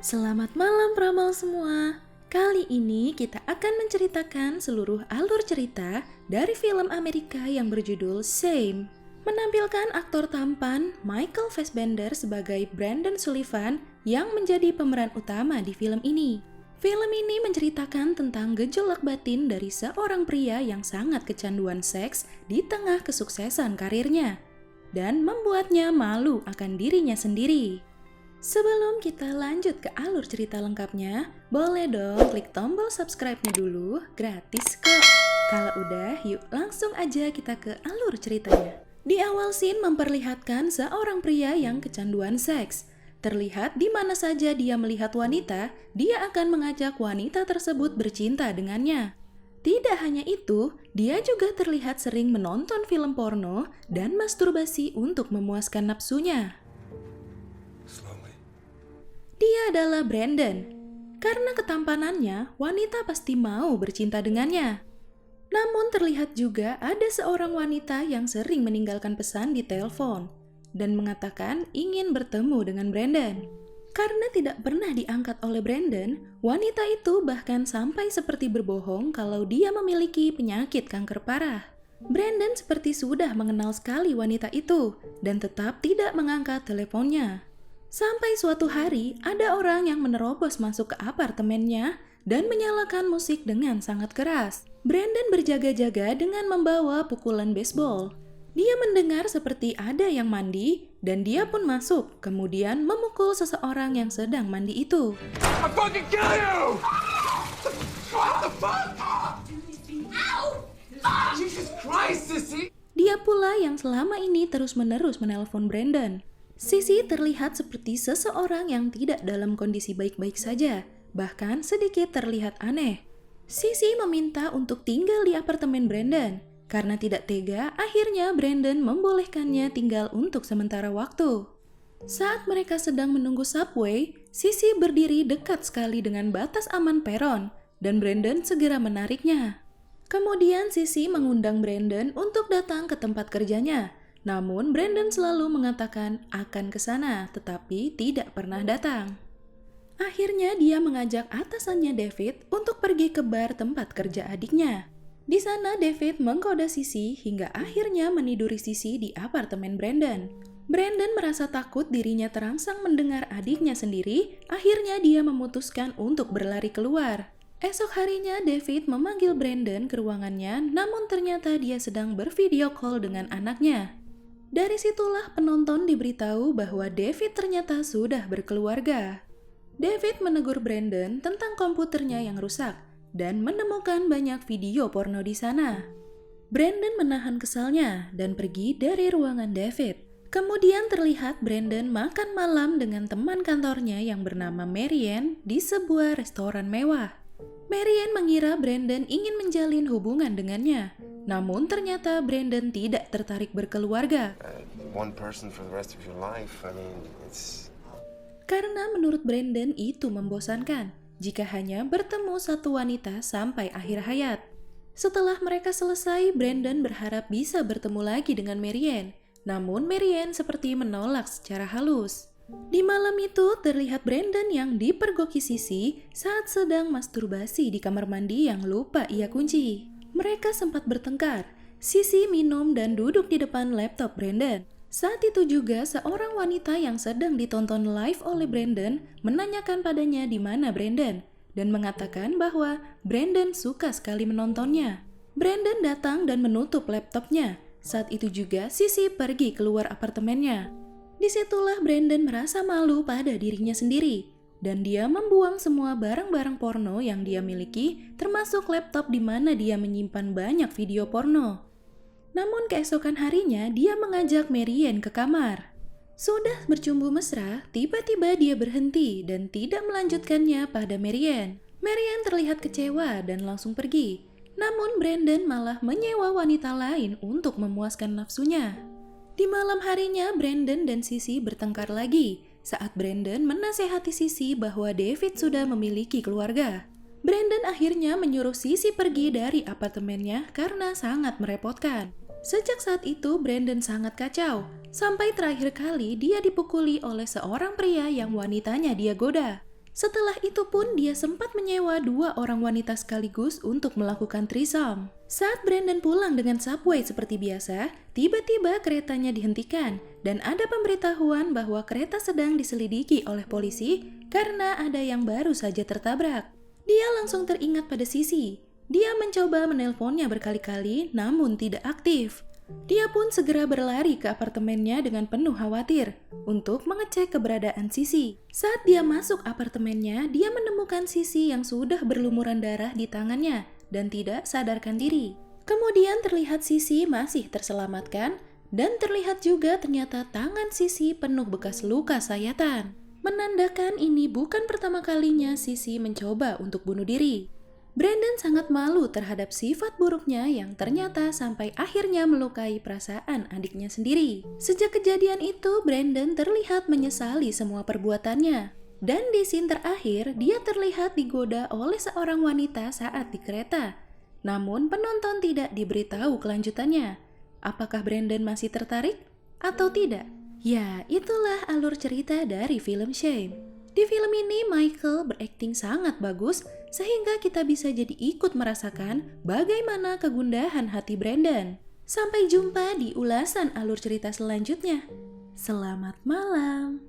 Selamat malam peramal semua. Kali ini kita akan menceritakan seluruh alur cerita dari film Amerika yang berjudul Same. Menampilkan aktor tampan Michael Fassbender sebagai Brandon Sullivan yang menjadi pemeran utama di film ini. Film ini menceritakan tentang gejolak batin dari seorang pria yang sangat kecanduan seks di tengah kesuksesan karirnya dan membuatnya malu akan dirinya sendiri. Sebelum kita lanjut ke alur cerita lengkapnya, boleh dong klik tombol subscribe-nya dulu, gratis kok. Kalau udah, yuk langsung aja kita ke alur ceritanya. Di awal scene memperlihatkan seorang pria yang kecanduan seks. Terlihat di mana saja dia melihat wanita, dia akan mengajak wanita tersebut bercinta dengannya. Tidak hanya itu, dia juga terlihat sering menonton film porno dan masturbasi untuk memuaskan nafsunya. Dia adalah Brandon. Karena ketampanannya, wanita pasti mau bercinta dengannya. Namun terlihat juga ada seorang wanita yang sering meninggalkan pesan di telepon dan mengatakan ingin bertemu dengan Brandon. Karena tidak pernah diangkat oleh Brandon, wanita itu bahkan sampai seperti berbohong kalau dia memiliki penyakit kanker parah. Brandon seperti sudah mengenal sekali wanita itu dan tetap tidak mengangkat teleponnya. Sampai suatu hari, ada orang yang menerobos masuk ke apartemennya dan menyalakan musik dengan sangat keras. Brandon berjaga-jaga dengan membawa pukulan baseball. Dia mendengar seperti ada yang mandi, dan dia pun masuk, kemudian memukul seseorang yang sedang mandi itu. I'll fucking kill you! What the fuck? Ow! Jesus Christ, sissy! Dia pula yang selama ini terus-menerus menelpon Brandon. Sissy terlihat seperti seseorang yang tidak dalam kondisi baik-baik saja, bahkan sedikit terlihat aneh. Sissy meminta untuk tinggal di apartemen Brandon. Karena tidak tega, akhirnya Brandon membolehkannya tinggal untuk sementara waktu. Saat mereka sedang menunggu subway, Sissy berdiri dekat sekali dengan batas aman peron, dan Brandon segera menariknya. Kemudian Sissy mengundang Brandon untuk datang ke tempat kerjanya. Namun Brandon selalu mengatakan akan ke sana, tetapi tidak pernah datang. Akhirnya dia mengajak atasannya David untuk pergi ke bar tempat kerja adiknya. Di sana David menggoda Sissy hingga akhirnya meniduri Sissy di apartemen Brandon. Brandon merasa takut dirinya terangsang mendengar adiknya sendiri, akhirnya dia memutuskan untuk berlari keluar. Esok harinya David memanggil Brandon ke ruangannya, namun ternyata dia sedang bervideo call dengan anaknya. Dari situlah penonton diberitahu bahwa David ternyata sudah berkeluarga. David menegur Brandon tentang komputernya yang rusak dan menemukan banyak video porno di sana. Brandon menahan kesalnya dan pergi dari ruangan David. Kemudian terlihat Brandon makan malam dengan teman kantornya yang bernama Marianne di sebuah restoran mewah. Marianne mengira Brandon ingin menjalin hubungan dengannya, namun ternyata Brandon tidak tertarik berkeluarga. One person for the rest of your life, it's... Karena menurut Brandon itu membosankan jika hanya bertemu satu wanita sampai akhir hayat. Setelah mereka selesai, Brandon berharap bisa bertemu lagi dengan Marianne, namun Marianne seperti menolak secara halus. Di malam itu terlihat Brandon yang dipergoki Sissy saat sedang masturbasi di kamar mandi yang lupa ia kunci. Mereka sempat bertengkar. Sissy minum dan duduk di depan laptop Brandon. Saat itu juga seorang wanita yang sedang ditonton live oleh Brandon menanyakan padanya di mana Brandon dan mengatakan bahwa Brandon suka sekali menontonnya. Brandon datang dan menutup laptopnya. Saat itu juga Sissy pergi keluar apartemennya. Disitulah Brandon merasa malu pada dirinya sendiri, dan dia membuang semua barang-barang porno yang dia miliki, termasuk laptop di mana dia menyimpan banyak video porno. Namun keesokan harinya, dia mengajak Marianne ke kamar. Sudah bercumbu mesra, tiba-tiba dia berhenti dan tidak melanjutkannya pada Marianne. Marianne terlihat kecewa dan langsung pergi. Namun Brandon malah menyewa wanita lain untuk memuaskan nafsunya. Di malam harinya, Brandon dan Sissy bertengkar lagi saat Brandon menasehati Sissy bahwa David sudah memiliki keluarga. Brandon akhirnya menyuruh Sissy pergi dari apartemennya karena sangat merepotkan. Sejak saat itu, Brandon sangat kacau, sampai terakhir kali dia dipukuli oleh seorang pria yang wanitanya dia goda. Setelah itu pun dia sempat menyewa 2 orang wanita sekaligus untuk melakukan threesome. Saat Brandon pulang dengan subway seperti biasa, tiba-tiba keretanya dihentikan dan ada pemberitahuan bahwa kereta sedang diselidiki oleh polisi karena ada yang baru saja tertabrak. Dia langsung teringat pada Sissy. Dia mencoba menelponnya berkali-kali namun tidak aktif. Dia pun segera berlari ke apartemennya dengan penuh khawatir untuk mengecek keberadaan Sissy. Saat dia masuk apartemennya, dia menemukan Sissy yang sudah berlumuran darah di tangannya dan tidak sadarkan diri. Kemudian terlihat Sissy masih terselamatkan dan terlihat juga ternyata tangan Sissy penuh bekas luka sayatan. Menandakan ini bukan pertama kalinya Sissy mencoba untuk bunuh diri. Brandon sangat malu terhadap sifat buruknya yang ternyata sampai akhirnya melukai perasaan adiknya sendiri. Sejak kejadian itu, Brandon terlihat menyesali semua perbuatannya. Dan di scene terakhir, dia terlihat digoda oleh seorang wanita saat di kereta. Namun penonton tidak diberitahu kelanjutannya. Apakah Brandon masih tertarik atau tidak? Ya, itulah alur cerita dari film Shame. Di film ini Michael berakting sangat bagus sehingga kita bisa jadi ikut merasakan bagaimana kegundahan hati Brandon. Sampai jumpa di ulasan alur cerita selanjutnya. Selamat malam.